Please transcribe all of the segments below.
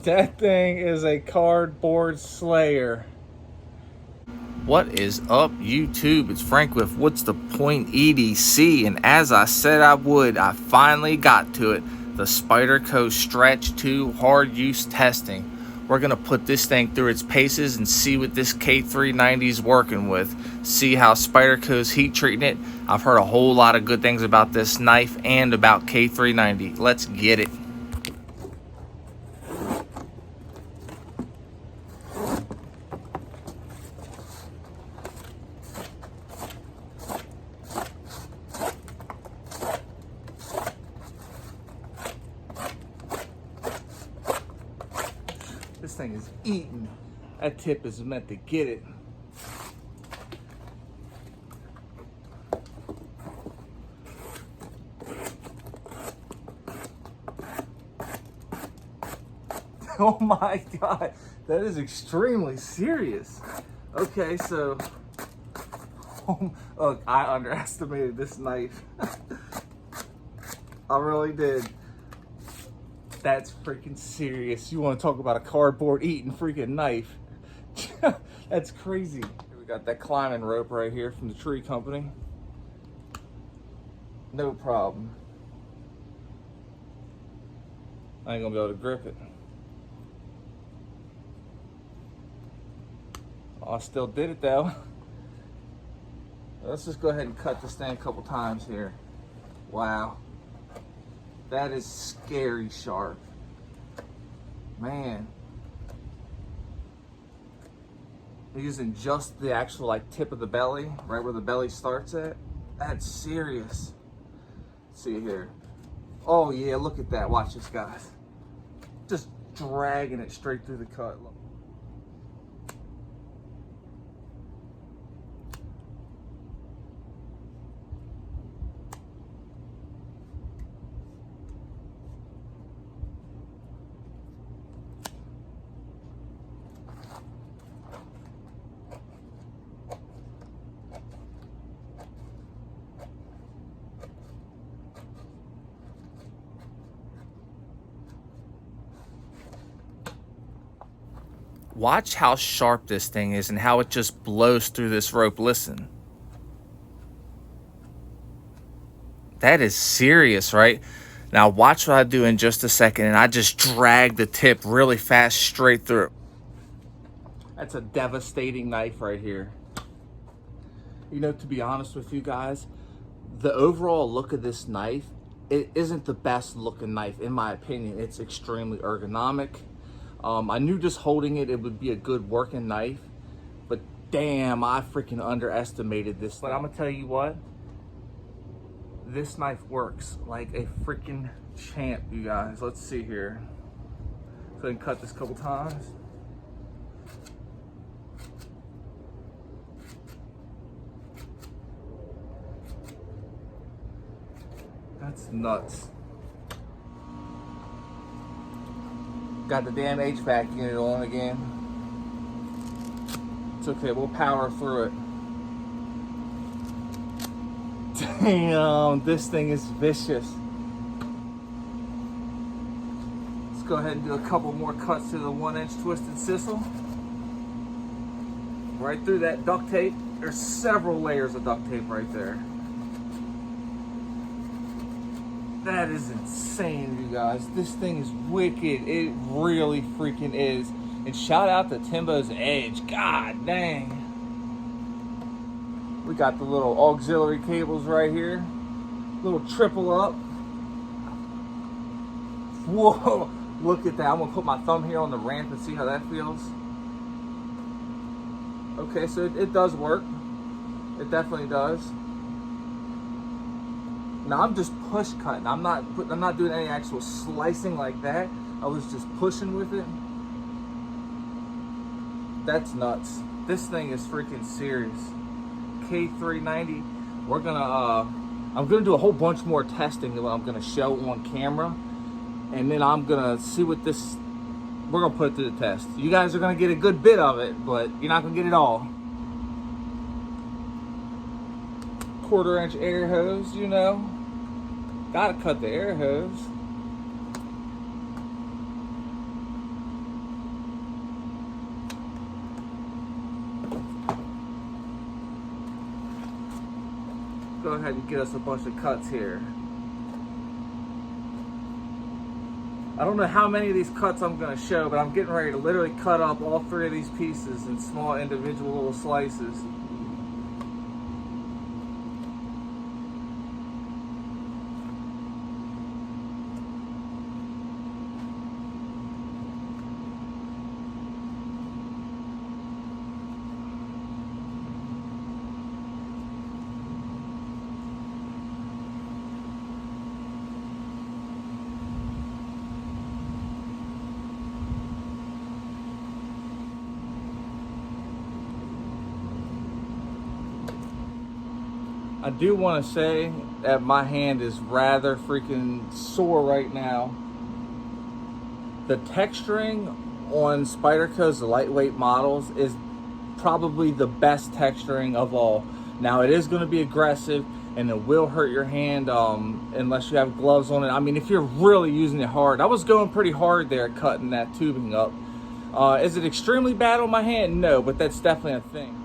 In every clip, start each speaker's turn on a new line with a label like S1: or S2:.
S1: That thing is a cardboard slayer.
S2: What is up, YouTube? It's Frank with What's the Point EDC, and as I said I would, I finally got to it. The Spyderco Stretch 2 hard use testing. We're gonna put this thing through its paces and see what this K390 is working with. See how Spyderco's heat treating it. I've heard a whole lot of good things about this knife and about K390. Let's get it.
S1: This thing is eating. That tip is meant to get it. Oh my God, that is extremely serious. Okay, so, look, I underestimated this knife. I really did. That's freaking serious. You want to talk about a cardboard eating freaking knife? That's crazy. We got that climbing rope right here from the tree company. No problem. I ain't gonna be able to grip it. Oh, I still did it though. Let's just go ahead and cut this thing a couple times here. Wow. That is scary sharp. Man. Using just the actual like tip of the belly, right where the belly starts at. That's serious. Let's see here. Oh yeah, look at that. Watch this, guys. Just dragging it straight through the cut. Look.
S2: Watch how sharp this thing is and how it just blows through this rope. Listen. That is serious, right? Now watch what I do in just a second, and I just drag the tip really fast straight through.
S1: That's a devastating knife right here. You know, to be honest with you guys, the overall look of this knife, it isn't the best looking knife in my opinion. It's extremely ergonomic. I knew just holding it, it would be a good working knife, but damn, I freaking underestimated this. But I'm gonna tell you what, this knife works like a freaking champ, you guys. Let's see here. Go ahead and cut this a couple times. That's nuts. Got the damn HVAC unit on again. It's okay, we'll power through it. Damn, this thing is vicious. Let's go ahead and do a couple more cuts to the 1-inch twisted sisal. Right through that duct tape. There's several layers of duct tape right there. That is insane, you guys. This thing is wicked. It really freaking is. And shout out to Timbo's edge. God dang. We got the little auxiliary cables right here. Little triple up. Whoa, look at that. I'm gonna put my thumb here on the ramp and see how that feels. Okay, so it does work. It definitely does. Now I'm just push cutting. I'm not doing any actual slicing like that. I was just pushing with it. That's nuts. This thing is freaking serious. K390. We're gonna I'm gonna do a whole bunch more testing that I'm gonna show on camera, and then I'm gonna see what this. We're gonna put it to the test. You guys are gonna get a good bit of it, but you're not gonna get it all. 1/4-inch air hose, you know. Gotta cut the air hose. go ahead and get us a bunch of cuts here. I don't know how many of these cuts I'm going to show, but I'm getting ready to literally cut up all 3 of these pieces in small individual little slices. I do want to say that my hand is rather freaking sore right now. The texturing on Spyderco's lightweight models is probably the best texturing of all. Now it is going to be aggressive and it will hurt your hand unless you have gloves on it. I mean, if you're really using it hard. I was going pretty hard there cutting that tubing up. Is it extremely bad on my hand? No, but that's definitely a thing.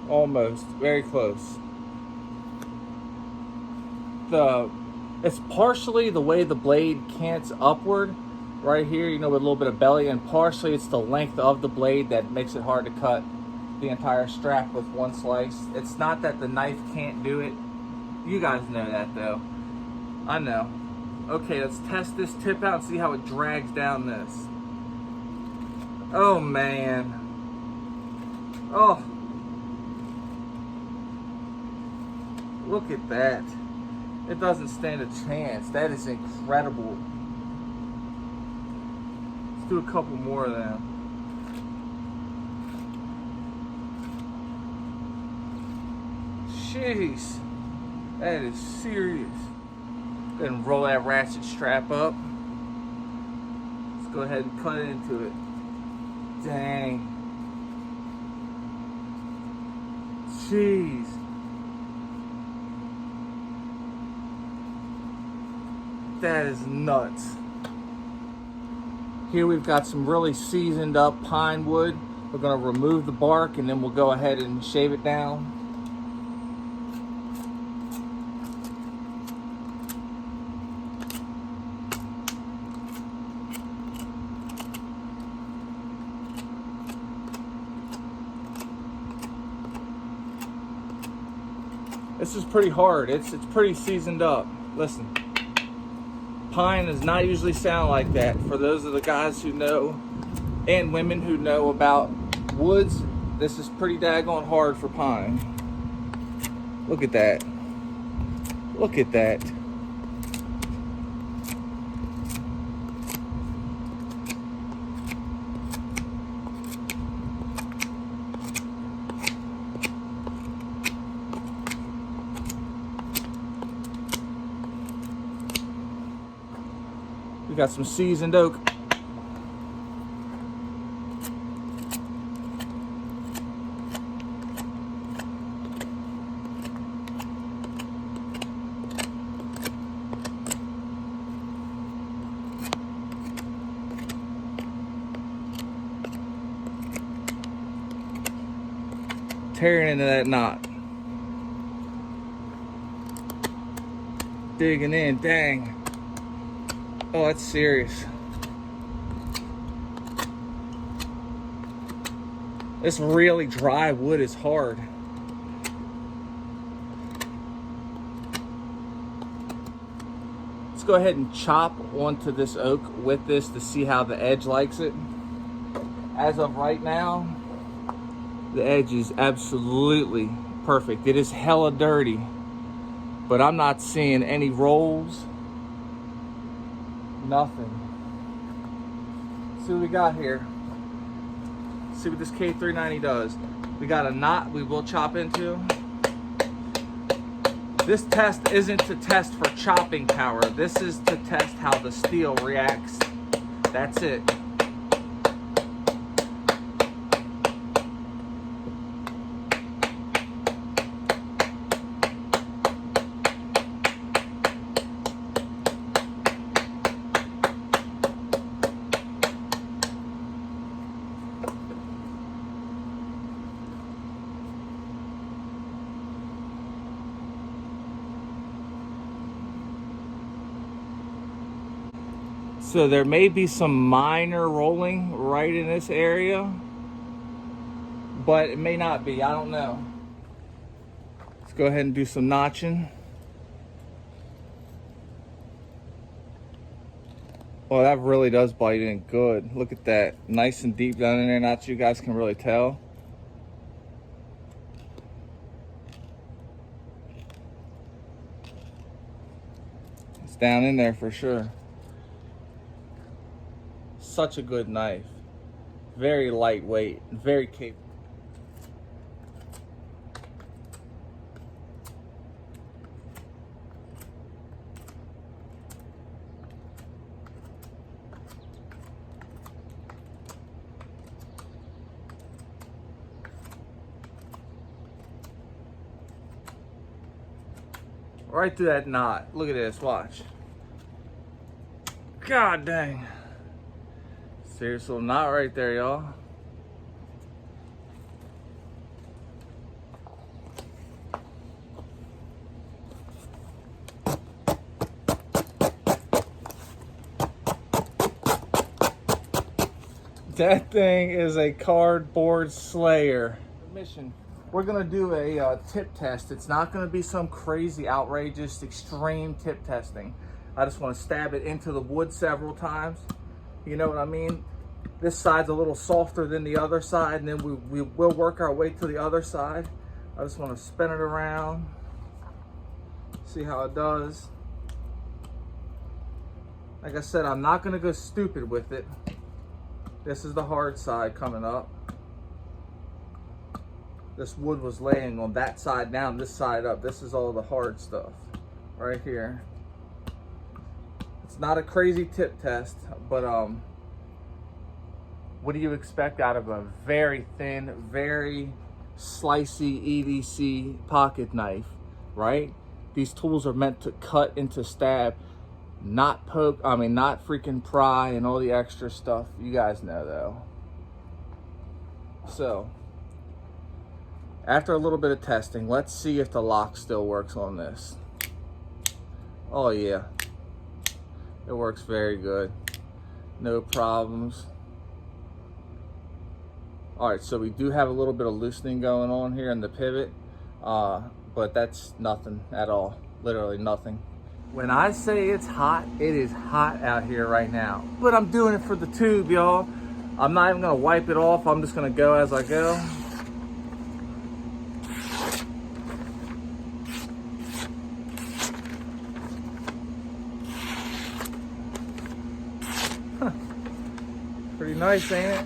S1: Almost, very close. It's partially the way the blade cants upward right here, you know, with a little bit of belly, and partially it's the length of the blade that makes it hard to cut the entire strap with one slice. It's not that the knife can't do it. You guys know that though. I know. Okay, let's test this tip out and see how it drags down this. Oh man. Oh. Look at that. It doesn't stand a chance. That is incredible. Let's do a couple more of them. Jeez. That is serious. Go ahead and roll that ratchet strap up. Let's go ahead and cut into it. Dang. Jeez. That is nuts. Here we've got some really seasoned up pine wood. We're going to remove the bark and then we'll go ahead and shave it down. This is pretty hard. It's pretty seasoned up. Listen. Pine does not usually sound like that. For those of the guys who know, and women who know about woods, this is pretty daggone hard for pine. Look at that. Look at that. We got some seasoned oak. Tearing into that knot. Digging in, dang. Oh, that's serious. This really dry wood is hard. Let's go ahead and chop onto this oak with this to see how the edge likes it. As of right now, the edge is absolutely perfect. It is hella dirty, but I'm not seeing any rolls. Nothing. See what we got here. See what this K390 does. We got a knot we will chop into. This test isn't to test for chopping power. This is to test how the steel reacts. That's it. So there may be some minor rolling right in this area, but it may not be, I don't know. Let's go ahead and do some notching. Well, that really does bite in good. Look at that, nice and deep down in there, not that you guys can really tell. It's down in there for sure. Such a good knife, very lightweight, very capable. Right through that knot. Look at this, watch. God dang. Serious little knot right there, y'all. That thing is a cardboard slayer. Mission. We're gonna do a tip test. It's not gonna be some crazy, outrageous, extreme tip testing. I just want to stab it into the wood several times. You know what I mean? This side's a little softer than the other side, and then we will work our way to the other side. I just want to spin it around, see how it does. Like I said, I'm not going to go stupid with it. This is the hard side coming up. This wood was laying on that side down, this side up. This is all the hard stuff right here. It's not a crazy tip test, but what do you expect out of a very thin, very slicey EDC pocket knife, right? These tools are meant to cut into stab, not poke, not freaking pry and all the extra stuff. You guys know though. So, after a little bit of testing, let's see if the lock still works on this. Oh yeah. It works very good. No problems. All right, so we do have a little bit of loosening going on here in the pivot, but that's nothing at all, literally nothing. When I say it's hot, it is hot out here right now, but I'm doing it for the tube, y'all. I'm not even gonna wipe it off. I'm just gonna go as I go. Pretty nice, ain't it?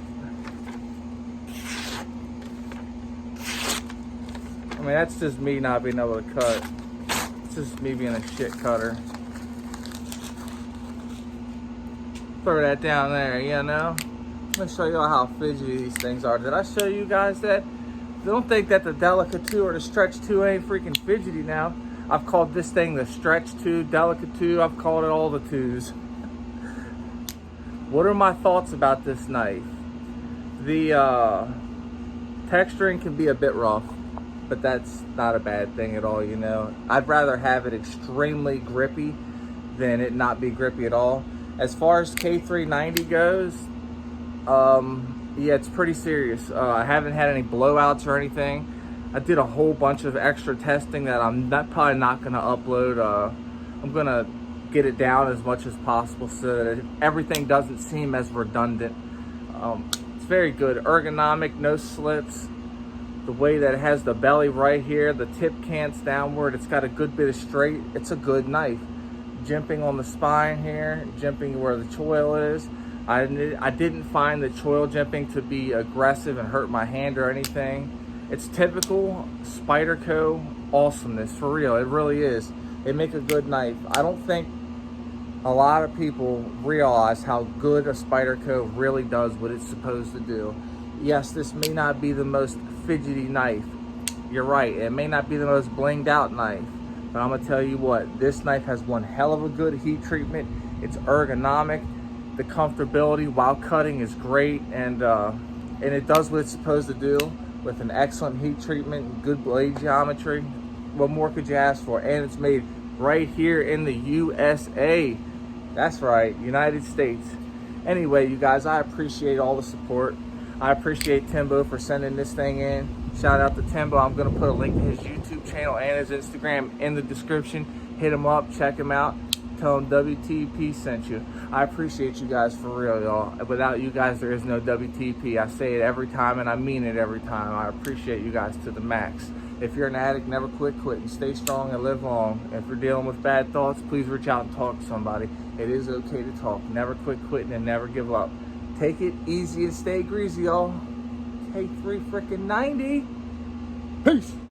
S1: I mean, that's just me not being able to cut. It's just me being a shit cutter. Throw that down there, you know? Let me show y'all how fidgety these things are. Did I show you guys that? Don't think that the Delicate 2 or the Stretch 2 ain't freaking fidgety now. I've called this thing the Stretch 2, Delicate 2. I've called it all the 2s. What are my thoughts about this knife? The texturing can be a bit rough, but that's not a bad thing at all, you know. I'd rather have it extremely grippy than it not be grippy at all. As far as K390 goes, yeah, it's pretty serious. I haven't had any blowouts or anything. I did a whole bunch of extra testing that I'm probably not gonna upload. I'm gonna get it down as much as possible so that everything doesn't seem as redundant. It's very good. Ergonomic, no slips. The way that it has the belly right here, the tip cants downward, it's got a good bit of straight. It's a good knife. Jimping on the spine here, jimping where the choil is. I didn't find the choil jimping to be aggressive and hurt my hand or anything. It's typical Spyderco awesomeness, for real, it really is. They make a good knife. I don't think a lot of people realize how good a Spyderco really does what it's supposed to do. Yes, this may not be the most fidgety knife. You're right, it may not be the most blinged out knife, but I'm gonna tell you what, this knife has one hell of a good heat treatment. It's ergonomic. The comfortability while cutting is great, and it does what it's supposed to do with an excellent heat treatment, good blade geometry. What more could you ask for? And it's made right here in the USA. That's right, United States. Anyway, you guys, I appreciate all the support. I appreciate Timbo for sending this thing in. Shout out to Timbo. I'm gonna put a link to his YouTube channel and his Instagram in the description. Hit him up, check him out. Tell him WTP sent you. I appreciate you guys for real, y'all. Without you guys, there is no WTP. I say it every time and I mean it every time. I appreciate you guys to the max. If you're an addict, never quit quitting. Stay strong and live long. If you're dealing with bad thoughts, please reach out and talk to somebody. It is okay to talk. Never quit quitting and never give up. Take it easy and stay greasy, y'all. K390. Peace.